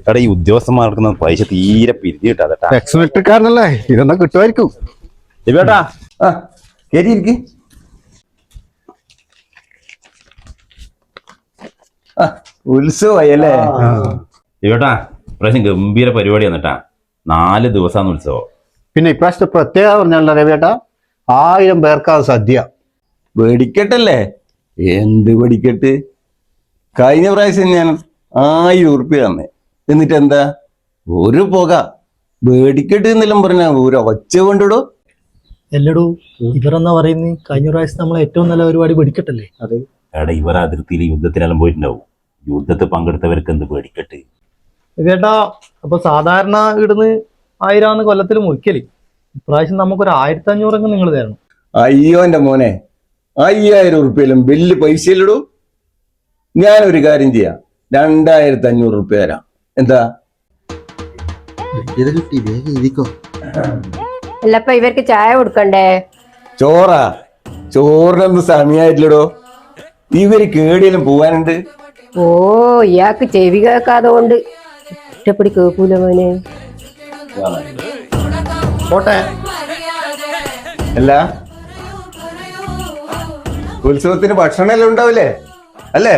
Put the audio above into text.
എടാ ഈ ഉദ്യോഗസ്ഥന്മാർക്ക് പൈസ തീരെ പിരിഞ്ഞു കിട്ടാ. എക്സ് മെട്രിക്കാരനല്ലേ, ഇതൊന്നും കിട്ടുമായിരിക്കും. ഇവേട്ടാ കേട്ടിരിക്കും. ഉത്സവല്ലേ? ഇവേട്ടാ ഇപ്രാവശ്യം ഗംഭീര പരിപാടി വന്നിട്ടാ. 4 ദിവസമാണ് ഉത്സവം. പിന്നെ ഇപ്രാവശ്യത്തെ പ്രത്യേകത പറഞ്ഞാലോ രവിയേട്ടാ, 1000 പേർക്കാ സദ്യ. വെടിക്കെട്ടല്ലേ? എന്ത് വെടിക്കെട്ട്? കഴിഞ്ഞ പ്രാവശ്യം ഞാൻ 1000 ഉറുപ്പ്യ തന്നെ. എന്നിട്ട് എന്താ ഒരു പുക? വെടിക്കെട്ട് എന്നെല്ലാം പറഞ്ഞ ഒരു ഒച്ച കൊണ്ടിടൂ. എല്ലടൂ, ഇവരെന്നാ പറയുന്നത് കഴിഞ്ഞ പ്രാവശ്യം നമ്മളെ ഏറ്റവും നല്ല പരിപാടി വെടിക്കെട്ടല്ലേ? അതെ. എടാ ഇവർ അതിർത്തിയിൽ യുദ്ധത്തിനെല്ലാം പോയിട്ടുണ്ടാവും. യുദ്ധത്തിൽ പങ്കെടുത്തവർക്ക് എന്ത് പേടിക്കെട്ട്? ചേട്ടാ, അപ്പൊ സാധാരണ ഇടുന്ന് 1000 കൊല്ലത്തിൽ മുറിക്കല്. ഇപ്രാവശ്യം നമുക്കൊരു 1500 നിങ്ങൾ തരണം. അയ്യോ എന്റെ മോനെ, 5000 ഉറുപ്പ്യയിലും വലിയ പൈസയിലിടൂ. ഞാനൊരു കാര്യം ചെയ്യാം, 2500 ഉറുപ്പ്യ തരാം. എന്താ? ഇത് കിട്ടി, ഇരിക്കോ. അല്ലപ്പ ഇവർക്ക് ചായ കൊടുക്കണ്ടേ? ചോറാ? ചോറിനൊന്നും സമയമായിട്ടില്ലടോ. ഇവര് കേടിയെല്ലാം പോവാനുണ്ട്. ഓ, ഇയാൾക്ക് ചെവി കേൾക്കാതുകൊണ്ട് ഇഷ്ടപ്പെടി കേൾക്കൂല മോനെ. പോട്ടെ. അല്ല, ഉത്സവത്തിന് ഭക്ഷണം എല്ലാം ഉണ്ടാവില്ലേ? അല്ലേ?